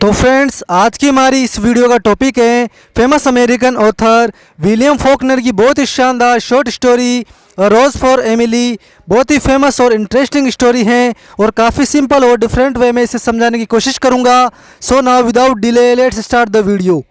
तो फ्रेंड्स, आज की हमारी इस वीडियो का टॉपिक है famous American author William Faulkner की बहुत ही शानदार short story Rose for Emily. बहुत ही फेमस और इंटरेस्टिंग स्टोरी है और काफ़ी सिंपल और डिफरेंट वे में इसे समझाने की कोशिश करूंगा। So now without delay let's start the video.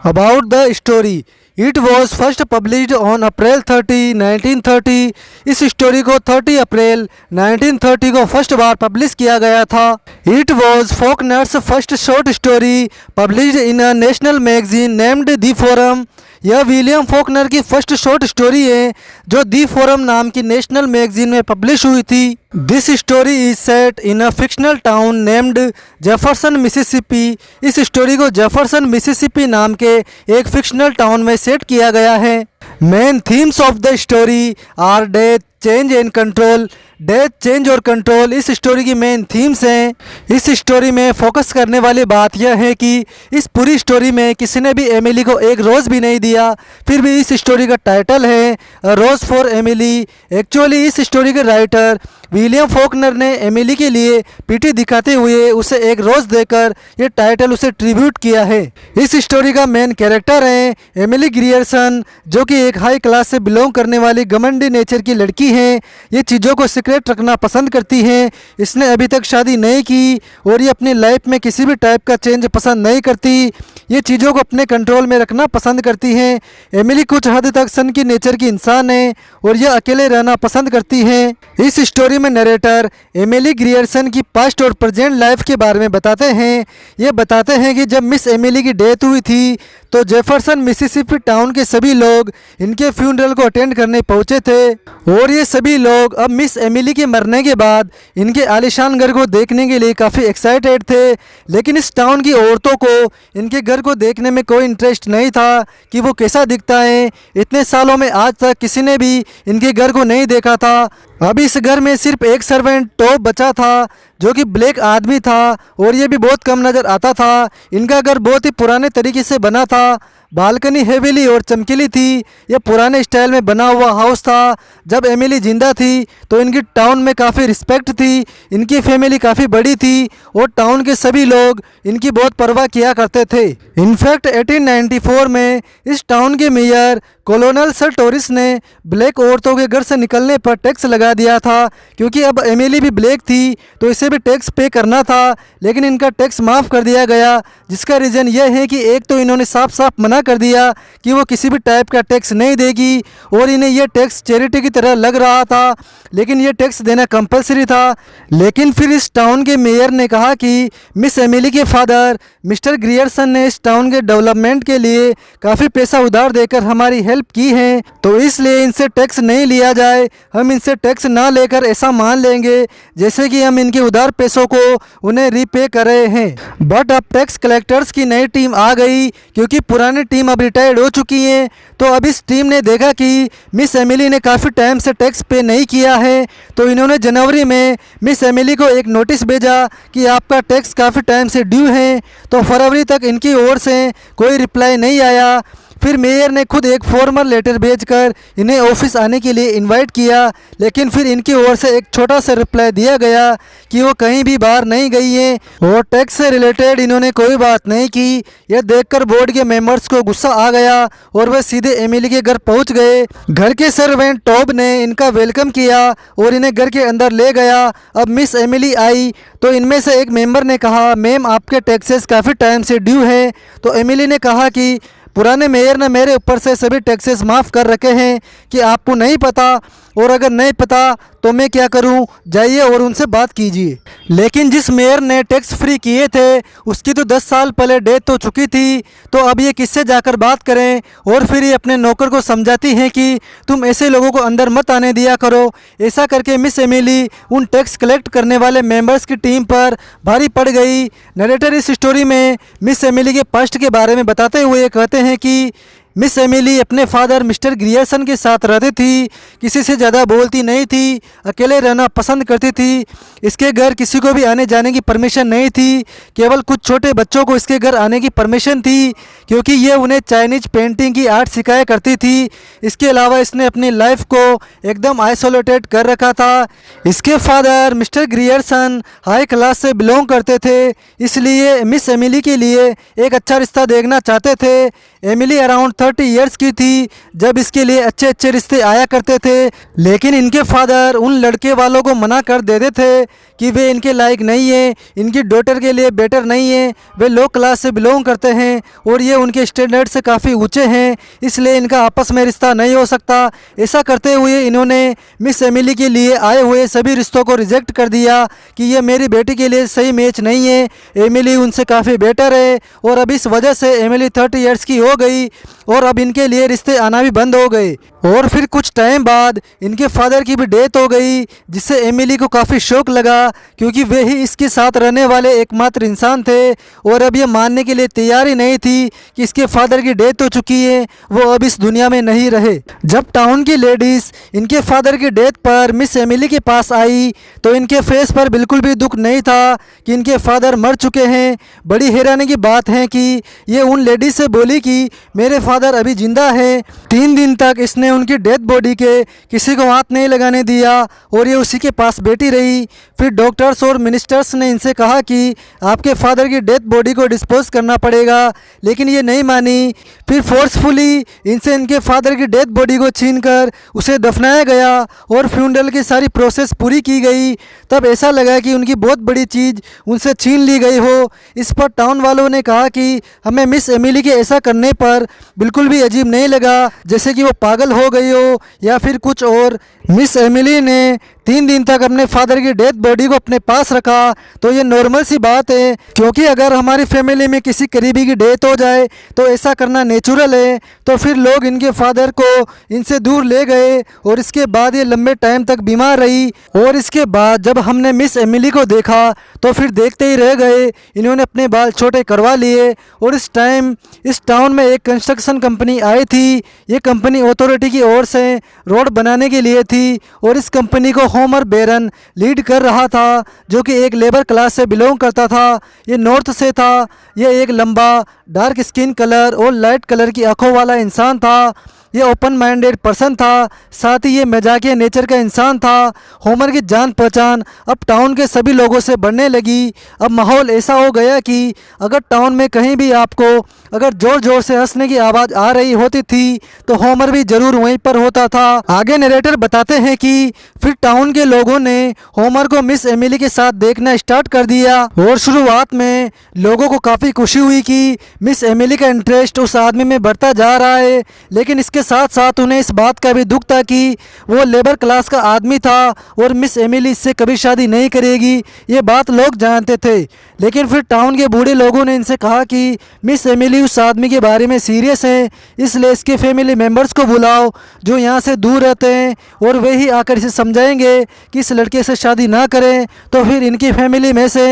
About the story, it was first published on April 30, 1930। इस स्टोरी को 30 अप्रैल 1930 को फर्स्ट बार पब्लिश किया गया था। It was Faulkner's first short story published in a national magazine named the forum. यह William Faulkner की first short story है जो दी फोरम नाम की नेशनल मैगजीन में पब्लिश हुई थी। This story is set in a fictional town named Jefferson Mississippi. इस स्टोरी को जेफरसन मिसिसिपी नाम के एक फिक्शनल टाउन में सेट किया गया है। Main themes of the story are death, change and control. Death, change और कंट्रोल इस स्टोरी की मेन थीम्स हैं। इस स्टोरी में फोकस करने वाली बात यह है कि इस पूरी स्टोरी में किसी ने भी एमिली को एक रोज़ भी नहीं दिया, फिर भी इस स्टोरी का टाइटल है रोज फॉर एमिली। एक्चुअली इस स्टोरी के राइटर विलियम फॉकनर ने एमिली के लिए पीटी दिखाते हुए उसे एक रोज़ देकर ये टाइटल उसे ट्रिब्यूट किया है। इस स्टोरी का मेन कैरेक्टर है एमिली ग्रियर्सन, जो कि एक हाई क्लास से बिलोंग करने वाली घमंडी नेचर की लड़की है। ये चीज़ों को सीक्रेट रखना पसंद करती है। इसने अभी तक शादी नहीं की और ये अपनी लाइफ में किसी भी टाइप का चेंज पसंद नहीं करती। ये चीज़ों को अपने कंट्रोल में रखना पसंद करती है। एमिली कुछ हद तक सन की नेचर की इंसान है और यह अकेले रहना पसंद करती है। इस स्टोरी में नरेटर एमिली ग्रियर्सन की पास्ट और प्रेजेंट लाइफ के बारे में बताते हैं। ये बताते हैं कि जब मिस एमिली की डेथ हुई थी तो जेफरसन मिसिसिपी टाउन के सभी लोग इनके फ्यूनरल को अटेंड करने पहुंचे थे और ये सभी लोग अब मिस एमिली के मरने के बाद इनके आलीशान घर को देखने के लिए काफ़ी एक्साइटेड थे। लेकिन इस टाउन की औरतों को इनके घर को देखने में कोई इंटरेस्ट नहीं था कि वो कैसा दिखता है। इतने सालों में आज तक किसी ने भी इनके घर को नहीं देखा था। अब इस घर में सिर्फ एक सर्वेंट टॉप बचा था जो कि ब्लैक आदमी था और ये भी बहुत कम नज़र आता था। इनका घर बहुत ही पुराने तरीके से बना था। बालकनी हेवीली और चमकीली थी। यह पुराने स्टाइल में बना हुआ हाउस था। जब एमिली जिंदा थी तो इनकी टाउन में काफ़ी रिस्पेक्ट थी। इनकी फैमिली काफ़ी बड़ी थी और टाउन के सभी लोग इनकी बहुत परवाह किया करते थे। इनफैक्ट 1894 में इस टाउन के मेयर कॉलोनल सर टोरिस ने ब्लैक औरतों के घर से निकलने पर टैक्स लगा दिया था, क्योंकि अब एमिली भी ब्लैक थी तो इसे भी टैक्स पे करना था। लेकिन इनका टैक्स माफ़ कर दिया गया, जिसका रीज़न यह है कि एक तो इन्होंने साफ साफ मना कर दिया कि वो किसी भी टाइप का टैक्स नहीं देगी और इन्हें यह टैक्स चैरिटी की तरह लग रहा था, लेकिन यह टैक्स देना कंपलसरी था। लेकिन फिर इस टाउन के मेयर ने कहा कि मिस एमिली के फादर मिस्टर ग्रियर्सन ने इस टाउन के डेवलपमेंट के लिए काफ़ी पैसा उधार देकर हमारी हेल्प की है, तो इसलिए इनसे टैक्स नहीं लिया जाए। हम इनसे टैक्स ना लेकर ऐसा मान लेंगे जैसे कि हम इनके उधार पैसों को उन्हें रीपे कर रहे हैं। बट अब टैक्स कलेक्टर्स की नई टीम आ गई, क्योंकि पुरानी टीम अब रिटायर्ड हो चुकी है। तो अब इस टीम ने देखा कि मिस एमिली ने काफ़ी टाइम से टैक्स पे नहीं किया है, तो इन्होंने जनवरी में मिस एमिली को एक नोटिस भेजा कि आपका टैक्स काफ़ी टाइम से ड्यू है। तो फरवरी तक इनकी ओर से कोई रिप्लाई नहीं आया। फिर मेयर ने खुद एक फॉर्मल लेटर भेजकर इन्हें ऑफिस आने के लिए इनवाइट किया, लेकिन फिर इनकी ओर से एक छोटा सा रिप्लाई दिया गया कि वो कहीं भी बाहर नहीं गई हैं और टैक्स से रिलेटेड इन्होंने कोई बात नहीं की। यह देखकर बोर्ड के मेंबर्स को गुस्सा आ गया और वह सीधे एमिली के घर पहुंच गए। घर के सर्वेंट टॉब ने इनका वेलकम किया और इन्हें घर के अंदर ले गया। अब मिस एमिली आई तो इनमें से एक मेंबर ने कहा, मैम आपके टैक्सेस काफ़ी टाइम से ड्यू हैं। तो एमिली ने कहा कि पुराने मेयर ने मेरे ऊपर से सभी टैक्सेस माफ़ कर रखे हैं कि आपको नहीं पता, और अगर नहीं पता तो मैं क्या करूं, जाइए और उनसे बात कीजिए। लेकिन जिस मेयर ने टैक्स फ्री किए थे उसकी तो 10 साल पहले डेथ हो चुकी थी, तो अब ये किससे जाकर बात करें। और फिर ये अपने नौकर को समझाती हैं कि तुम ऐसे लोगों को अंदर मत आने दिया करो। ऐसा करके मिस एमिली उन टैक्स कलेक्ट करने वाले मेंबर्स की टीम पर भारी पड़ गई। नरेटर इस स्टोरी में मिस एमिली के पास्ट के बारे में बताते हुए कहते हैं कि मिस एमिली अपने फादर मिस्टर ग्रियर्सन के साथ रहती थी। किसी से ज़्यादा बोलती नहीं थी, अकेले रहना पसंद करती थी। इसके घर किसी को भी आने जाने की परमिशन नहीं थी, केवल कुछ छोटे बच्चों को इसके घर आने की परमिशन थी, क्योंकि ये उन्हें चाइनीज पेंटिंग की आर्ट सिखाया करती थी। इसके अलावा इसने अपनी लाइफ को एकदम आइसोलेटेड कर रखा था। इसके father mister Grierson high class से बिलोंग करते थे, इसलिए मिस एमिली के लिए एक अच्छा रिश्ता देखना चाहते थे। एमिली अराउंड 30 इयर्स की थी जब इसके लिए अच्छे अच्छे रिश्ते आया करते थे, लेकिन इनके फादर उन लड़के वालों को मना कर देते थे कि वे इनके लायक नहीं है, इनकी डॉटर के लिए बेटर नहीं है, वे लो क्लास से बिलोंग करते हैं और ये उनके स्टैंडर्ड से काफ़ी ऊंचे हैं, इसलिए इनका आपस में रिश्ता नहीं हो सकता। ऐसा करते हुए इन्होंने मिस एमिली के लिए आए हुए सभी रिश्तों को रिजेक्ट कर दिया कि ये मेरी बेटी के लिए सही मैच नहीं है, एमिली उनसे काफ़ी बेटर है। और अब इस वजह से एमिली 30 इयर्स की हो गई और अब इनके लिए रिश्ते आना भी बंद हो गए। और फिर कुछ टाइम बाद इनके फादर की भी डेथ हो गई, जिससे एमिली को काफ़ी शौक लगा, क्योंकि वे ही इसके साथ रहने वाले एकमात्र इंसान थे। और अब ये मानने के लिए तैयार ही नहीं थी कि इसके फादर की डेथ हो चुकी है, वो अब इस दुनिया में नहीं रहे। जब टाउन की लेडीज़ इनके फादर की डेथ पर मिस एमिली के पास आई तो इनके फेस पर बिल्कुल भी दुख नहीं था कि इनके फादर मर चुके हैं। बड़ी हैरानी की बात है कि ये उन लेडीज़ से बोली कि मेरे फादर अभी जिंदा है। 3 दिन तक इसने उनकी डेथ बॉडी के किसी को हाथ नहीं लगाने दिया और ये उसी के पास बैठी रही। फिर डॉक्टर्स और मिनिस्टर्स ने इनसे कहा कि आपके फादर की डेथ बॉडी को डिस्पोज करना पड़ेगा, लेकिन ये नहीं मानी। फिर फोर्सफुली इनसे इनके फादर की डेथ बॉडी को छीनकर उसे दफनाया गया और फ्यूनरल की सारी प्रोसेस पूरी की गई। तब ऐसा लगा कि उनकी बहुत बड़ी चीज़ उनसे छीन ली गई हो। इस पर टाउन वालों ने कहा कि हमें मिस एमिली के ऐसा करने पर बिल्कुल भी अजीब नहीं लगा, जैसे कि वो पागल हो गई हो या फिर कुछ और। मिस एमिली ने 3 दिन तक अपने फादर की डेथ बॉडी को अपने पास रखा, तो ये नॉर्मल सी बात है, क्योंकि अगर हमारी फैमिली में किसी करीबी की डेथ हो जाए तो ऐसा करना नेचुरल है। तो फिर लोग इनके फादर को इनसे दूर ले गए और इसके बाद ये लंबे टाइम तक बीमार रही। और इसके बाद जब हमने मिस एमिली को देखा तो फिर देखते ही रह गए। इन्होंने अपने बाल छोटे करवा लिए और इस टाइम इस टाउन में एक कंस्ट्रक्शन कंपनी आई थी। ये कंपनी अथॉरिटी की ओर से रोड बनाने के लिए थी और इस कंपनी को होमर बेरन लीड कर रहा था, जो कि एक लेबर क्लास से बिलोंग करता था। ये नॉर्थ से था। ये एक लंबा डार्क स्किन कलर और लाइट कलर की आंखों वाला इंसान था। ये ओपन माइंडेड पर्सन था, साथ ही ये मजाकिया नेचर का इंसान था। होमर की जान पहचान अब टाउन के सभी लोगों से बढ़ने लगी। अब माहौल ऐसा हो गया कि अगर टाउन में कहीं भी आपको अगर जोर जोर से हंसने की आवाज़ आ रही होती थी तो होमर भी ज़रूर वहीं पर होता था। आगे नरेटर बताते हैं कि फिर टाउन के लोगों ने होमर को मिस एमिली के साथ देखना स्टार्ट कर दिया और शुरुआत में लोगों को काफ़ी खुशी हुई कि मिस एमिली का इंटरेस्ट उस आदमी में बढ़ता जा रहा है, लेकिन इसके साथ साथ उन्हें इस बात का भी दुख था कि वो लेबर क्लास का आदमी था और मिस एमिली इससे कभी शादी नहीं करेगी। ये बात लोग जानते थे, लेकिन फिर टाउन के बूढ़े लोगों ने इनसे कहा कि मिस एमिली उस आदमी के बारे में सीरियस है, इसलिए इसके फैमिली मेम्बर्स को बुलाओ जो यहाँ से दूर रहते हैं और वे ही आकर इसे समझाएंगे कि इस लड़के से शादी ना करें। तो फिर इनकी फैमिली में से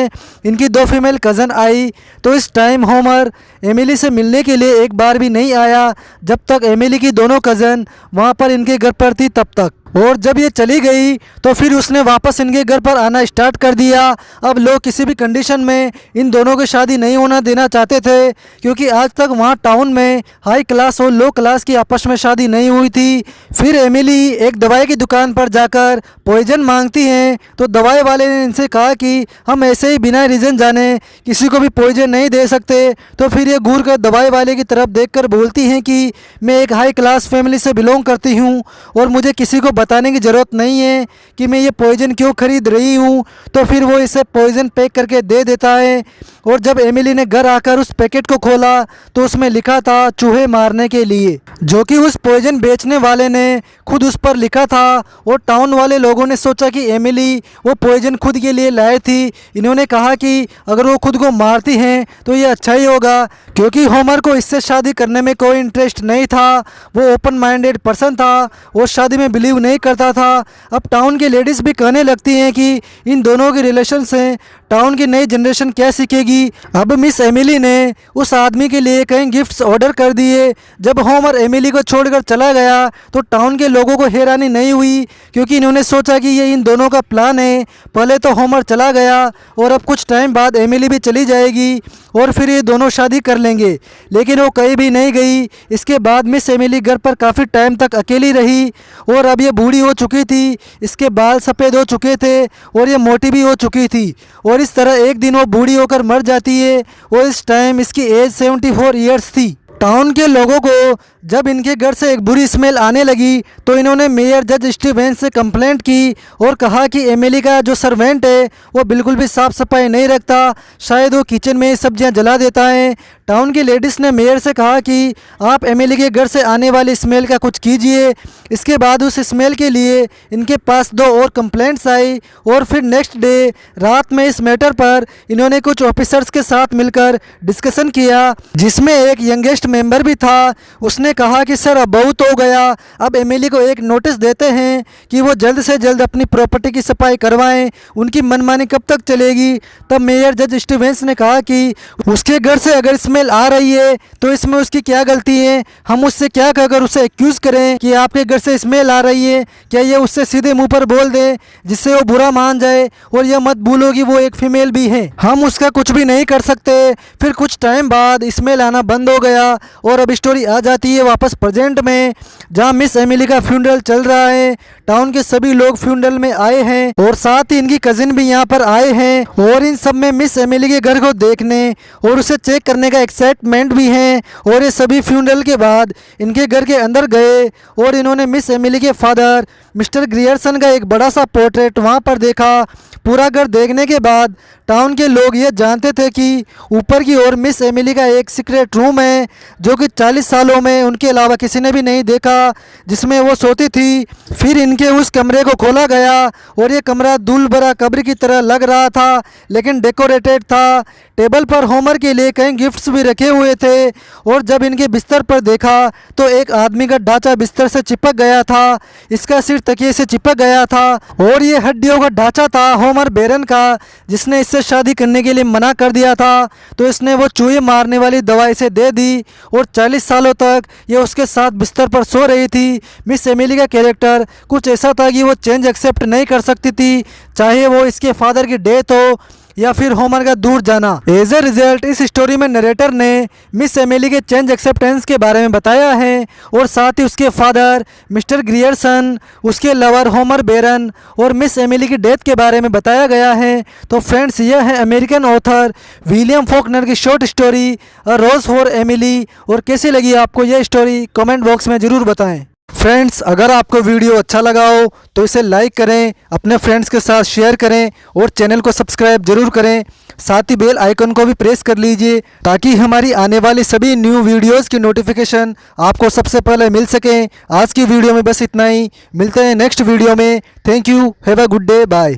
इनकी 2 फीमेल कज़न आई। तो इस टाइम होमर एमिली से मिलने के लिए एक बार भी नहीं आया जब तक एमिली की दोनों कज़न वहाँ पर इनके घर पर थी तब तक। और जब ये चली गई तो फिर उसने वापस इनके घर पर आना स्टार्ट कर दिया। अब लोग किसी भी कंडीशन में इन दोनों की शादी नहीं होना देना चाहते थे, क्योंकि आज तक वहाँ टाउन में हाई क्लास और लो क्लास की आपस में शादी नहीं हुई थी। फिर एमिली एक दवाई की दुकान पर जाकर पॉइजन मांगती हैं, तो दवाई वाले ने इनसे कहा कि हम ऐसे ही बिना रीज़न जाने किसी को भी पॉइजन नहीं दे सकते। तो फिर ये घूर कर दवाई वाले की तरफ देखकर बोलती हैं कि मैं एक हाई क्लास फैमिली से बिलोंग करती हूँ और मुझे किसी को बताने की ज़रूरत नहीं है कि मैं ये पॉइजन क्यों खरीद रही हूँ। तो फिर वो इसे पॉइजन पैक करके दे देता है। और जब एमिली ने घर आकर उस पैकेट को खोला तो उसमें लिखा था चूहे मारने के लिए, जो कि उस पॉइजन बेचने वाले ने खुद उस पर लिखा था। और टाउन वाले लोगों ने सोचा कि एमिली वो पॉइजन खुद के लिए लाई थी। इन्होंने कहा कि अगर वो खुद को मारती हैं तो ये अच्छा ही होगा, क्योंकि होमर को इससे शादी करने में कोई इंटरेस्ट नहीं था। वो ओपन माइंडेड पर्सन था और शादी में बिलीव नहीं करता था। अब टाउन की लेडीज़ भी कहने लगती हैं कि इन दोनों के रिलेशन से टाउन की नई जनरेशन क्या सीखेगी। अब मिस एमिली ने उस आदमी के लिए कई गिफ्ट्स ऑर्डर कर दिए। जब होमर एमिली को छोड़कर चला गया तो टाउन के लोगों को हैरानी नहीं हुई, क्योंकि इन्होंने सोचा कि ये इन दोनों का प्लान है। पहले तो होमर चला गया और अब कुछ टाइम बाद एमिली भी चली जाएगी और फिर ये दोनों शादी कर लेंगे, लेकिन वो कहीं भी नहीं गई। इसके बाद मिस एमिली घर पर काफ़ी टाइम तक अकेली रही और अब ये बूढ़ी हो चुकी थी, इसके बाल सफ़ेद हो चुके थे और ये मोटी भी हो चुकी थी। और इस तरह एक दिन वो बूढ़ी होकर मर जाती है और इस टाइम इसकी एज 74 ईयर्स थी। टाउन के लोगों को जब इनके घर से एक बुरी स्मेल आने लगी तो इन्होंने मेयर जज स्टीवेंस से कंप्लेंट की और कहा कि एमिली का जो सर्वेंट है वो बिल्कुल भी साफ़ सफाई नहीं रखता, शायद वो किचन में सब्जियां जला देता है। टाउन की लेडीज़ ने मेयर से कहा कि आप एमिली के घर से आने वाली स्मेल का कुछ कीजिए। इसके बाद उस स्मेल के लिए इनके पास 2 और कंप्लेंट्स आई और फिर नेक्स्ट डे रात में इस मैटर पर इन्होंने कुछ ऑफिसर्स के साथ मिलकर डिस्कशन किया, जिसमें एक यंगेस्ट मेंबर भी था। उसने कहा कि सर अब बहुत हो गया, अब एमिली को एक नोटिस देते हैं कि वो जल्द से जल्द अपनी प्रॉपर्टी की सफाई करवाएं, उनकी मनमानी कब तक चलेगी। तब मेयर जज स्टीवेंस ने कहा कि उसके घर से अगर स्मेल आ रही है तो इसमें उसकी क्या गलती है, हम उससे क्या कहकर उसे एक्यूज़ करें कि आपके घर से स्मेल आ रही है। क्या ये उससे सीधे मुंह पर बोल दे जिससे वो बुरा मान जाए और यह मत भूलो कि वो एक फीमेल भी है, हम उसका कुछ भी नहीं कर सकते। फिर कुछ टाइम बाद स्मेल आना बंद हो गया और अब स्टोरी आ जाती है वापस प्रेजेंट में, जहां मिस एमिली का फ्यूनरल चल रहा है। टाउन के सभी लोग फ्यूनरल में आए हैं और साथ ही इनकी कजिन भी यहां पर आए हैं और इन सब में मिस एमिली के घर को देखने और उसे चेक करने का एक्साइटमेंट भी है। और ये सभी फ्यूनरल के बाद इनके घर के अंदर गए और इन्होंने मिस एमिली के फादर मिस्टर ग्रियर्सन का एक बड़ा सा पोर्ट्रेट वहां पर देखा। पूरा घर देखने के बाद टाउन के लोग ये जानते थे कि ऊपर की ओर मिस एमिली का एक सीक्रेट रूम है जो कि 40 सालों में उनके अलावा किसी ने भी नहीं देखा, जिसमें वो सोती थी। फिर इनके उस कमरे को खोला गया और ये कमरा दूल भरा कब्र की तरह लग रहा था, लेकिन डेकोरेटेड था। टेबल पर होमर के लिए कई गिफ्ट्स भी रखे हुए थे और जब इनके बिस्तर पर देखा तो एक आदमी का ढांचा बिस्तर से चिपक गया था, इसका सिर तकिए से चिपक गया था और ये हड्डियों का ढांचा था होमर बेरन का, जिसने इससे शादी करने के लिए मना कर दिया था। तो इसने वो चूहे मारने वाली दवा इसे दे दी और 40 सालों तक ये उसके साथ बिस्तर पर सो रही थी। मिस एमिली का कैरेक्टर कुछ ऐसा था कि वो चेंज एक्सेप्ट नहीं कर सकती थी, चाहे वो इसके फादर की डेथ हो या फिर होमर का दूर जाना। एज ए रिजल्ट इस स्टोरी में नरेटर ने मिस एमिली के चेंज एक्सेप्टेंस के बारे में बताया है और साथ ही उसके फादर मिस्टर ग्रियर्सन, उसके लवर होमर बेरन और मिस एमिली की डेथ के बारे में बताया गया है। तो फ्रेंड्स, यह है अमेरिकन ऑथर विलियम फॉकनर की short story a Rose for Emily. और कैसी लगी आपको यह स्टोरी कमेंट बॉक्स में ज़रूर बताएं। फ्रेंड्स, अगर आपको वीडियो अच्छा लगा हो तो इसे लाइक करें, अपने फ्रेंड्स के साथ शेयर करें और चैनल को सब्सक्राइब जरूर करें। साथ ही बेल आइकन को भी प्रेस कर लीजिए ताकि हमारी आने वाली सभी न्यू वीडियोस की नोटिफिकेशन आपको सबसे पहले मिल सके। आज की वीडियो में बस इतना ही, मिलते हैं नेक्स्ट वीडियो में। Thank you, have a good day, bye.